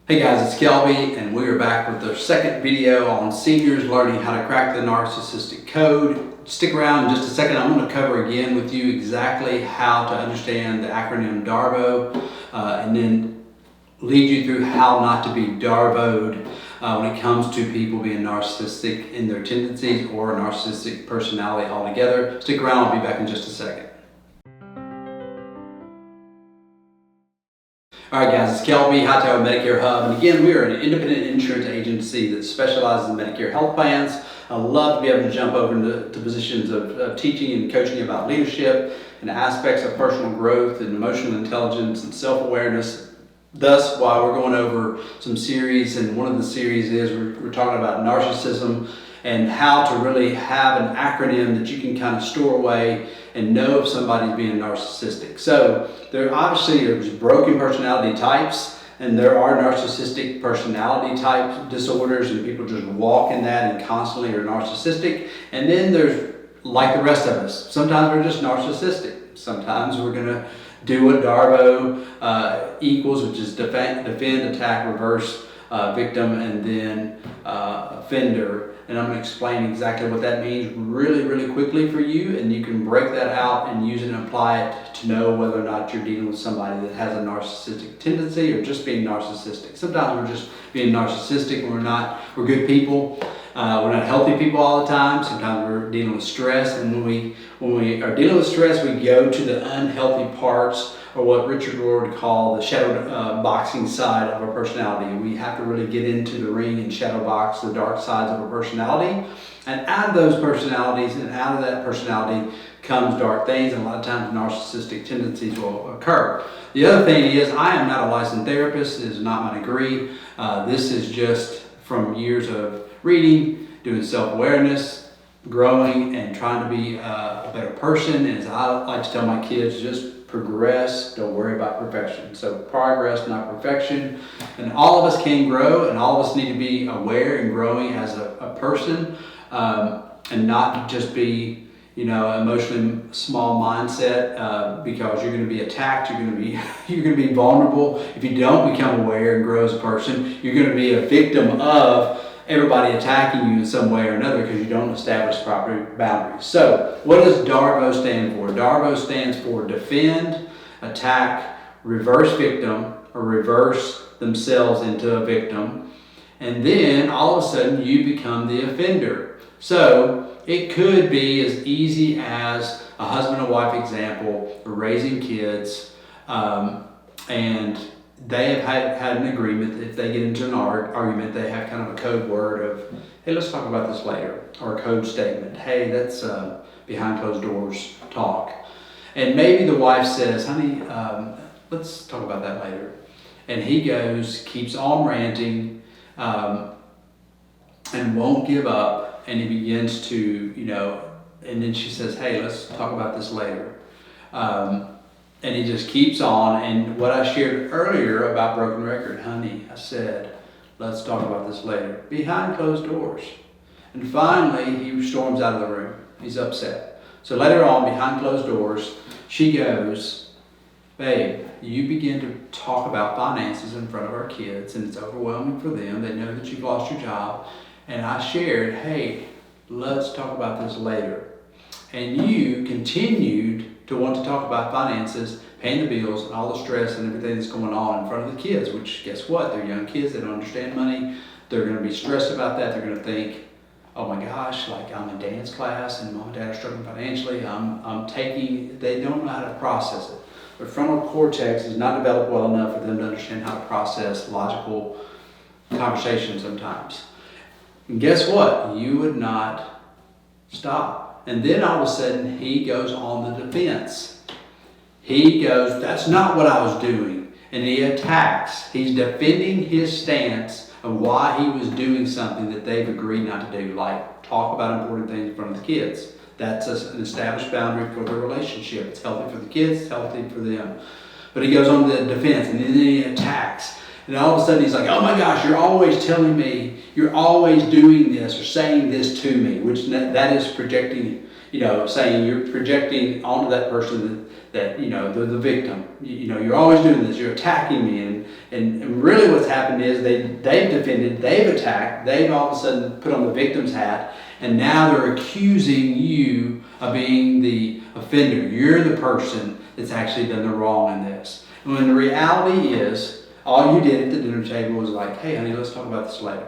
Hey guys, it's Kelby, and we are back with the second video on seniors learning how to crack the narcissistic code. Stick around in just a second. I'm going to cover again with you exactly how to understand the acronym DARVO, and then lead you through how not to be DARVO'd when it comes to people being narcissistic in their tendencies or a narcissistic personality altogether. Stick around, I'll be back in just a second. Alright guys, it's Kelby, Hightower Medicare Hub, and again we are an independent insurance agency that specializes in Medicare health plans. I love to be able to jump over into positions of teaching and coaching about leadership and aspects of personal growth and emotional intelligence and self-awareness. Thus, while we're going over some series, and one of the series is we're talking about narcissism and how to really have an acronym that you can kind of store away and know if somebody's being narcissistic. So there's broken personality types, and there are narcissistic personality type disorders, and people just walk in that and constantly are narcissistic. And then there's, like the rest of us, sometimes we're just narcissistic. Sometimes we're gonna do what DARVO equals, which is defend, attack, reverse, victim, and then offender. And I'm going to explain exactly what that means really quickly for you, and you can break that out and use it and apply it to know whether or not you're dealing with somebody that has a narcissistic tendency or just being narcissistic. Sometimes we're just being narcissistic and we're good people. We're not healthy people all the time. Sometimes we're dealing with stress, and when we are dealing with stress, we go to the unhealthy parts, or what Richard Rohr would call the shadow boxing side of our personality. And we have to really get into the ring and shadow box the dark sides of our personality. And out of those personalities and out of that personality comes dark things, and a lot of times narcissistic tendencies will occur. The other thing is, I am not a licensed therapist. This is not my degree. This is just from years of reading, doing self-awareness, growing, and trying to be a better person. And as I like to tell my kids, just progress, don't worry about perfection. So progress, not perfection. And all of us can grow, and all of us need to be aware and growing as a person, and not just be, emotionally small mindset, because you're going to be attacked, you're going to be vulnerable. If you don't become aware and grow as a person, you're going to be a victim of everybody attacking you in some way or another because you don't establish proper boundaries. So what does DARVO stand for? DARVO stands for defend, attack, reverse victim, or reverse themselves into a victim. And then all of a sudden you become the offender. So it could be as easy as a husband and wife example, raising kids, and they have had an agreement that if they get into an argument, they have kind of a code word of, hey, let's talk about this later, or a code statement. Hey, that's behind closed doors talk. And maybe the wife says, honey, let's talk about that later. And he keeps on ranting, and won't give up. And he begins to, and then she says, hey, let's talk about this later. And he just keeps on. And what I shared earlier about broken record, honey, I said, let's talk about this later, behind closed doors. And finally, he storms out of the room. He's upset. So later on, behind closed doors, she goes, babe, you begin to talk about finances in front of our kids, and it's overwhelming for them. They know that you've lost your job. And I shared, hey, let's talk about this later. And you continued to want to talk about finances, paying the bills, and all the stress and everything that's going on in front of the kids, which guess what? They're young kids, they don't understand money. They're going to be stressed about that. They're going to think, oh my gosh, like I'm in dance class and mom and dad are struggling financially. They don't know how to process it. Their frontal cortex is not developed well enough for them to understand how to process logical conversations sometimes. And guess what? You would not stop. And then all of a sudden, he goes on the defense. He goes, that's not what I was doing. And he attacks. He's defending his stance of why he was doing something that they've agreed not to do, like talk about important things in front of the kids. That's an established boundary for the relationship. It's healthy for the kids, it's healthy for them. But he goes on the defense, and then he attacks. And all of a sudden he's like, oh my gosh, you're always telling me, you're always doing this or saying this to me, which that is projecting saying you're projecting onto that person that they're the victim. You're always doing this. You're attacking me, and really what's happened is they've defended, they've attacked, they've all of a sudden put on the victim's hat, and now they're accusing you of being the offender. You're the person that's actually done the wrong in this. And when the reality is, all you did at the dinner table was like, hey honey, let's talk about this later.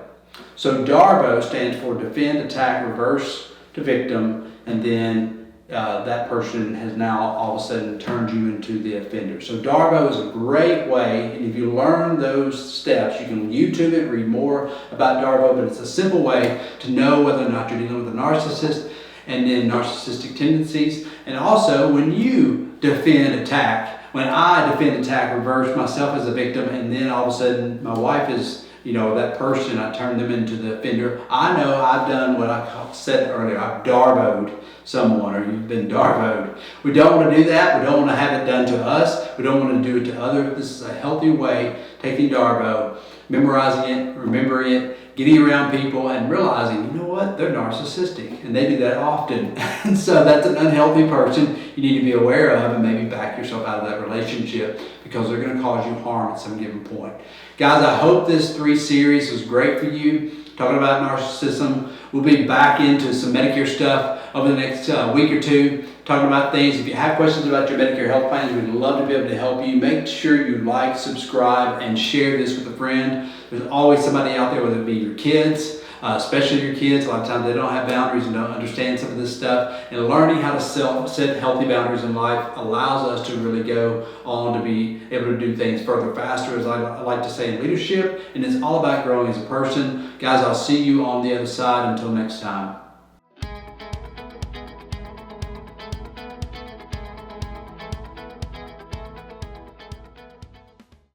So DARVO stands for defend, attack, reverse to victim, and then that person has now all of a sudden turned you into the offender. So DARVO is a great way, and if you learn those steps, you can YouTube it, read more about DARVO, but it's a simple way to know whether or not you're dealing with a narcissist, and then narcissistic tendencies. And also, when you defend, attack, when I defend, attack, reverse myself as a victim, and then all of a sudden my wife is that person, I turn them into the offender. I know I've done what I said earlier. I've DARVO'd someone, or you've been DARVO'd. We don't want to do that. We don't want to have it done to us. We don't want to do it to others. This is a healthy way, taking DARVO, memorizing it, remembering it, getting around people, and realizing, they're narcissistic, and they do that often. And so that's an unhealthy person you need to be aware of, and maybe back yourself out of that relationship, because they're going to cause you harm at some given point. Guys, I hope this 3 series was great for you, talking about narcissism. We'll be back into some Medicare stuff over the next week or two, talking about things. If you have questions about your Medicare health plans, we'd love to be able to help you. Make sure you like, subscribe, and share this with a friend. There's always somebody out there, whether it be your kids, especially your kids. A lot of times they don't have boundaries and don't understand some of this stuff. And learning how to set healthy boundaries in life allows us to really go on to be able to do things further faster, as I like to say in leadership. And it's all about growing as a person. Guys, I'll see you on the other side. Until next time.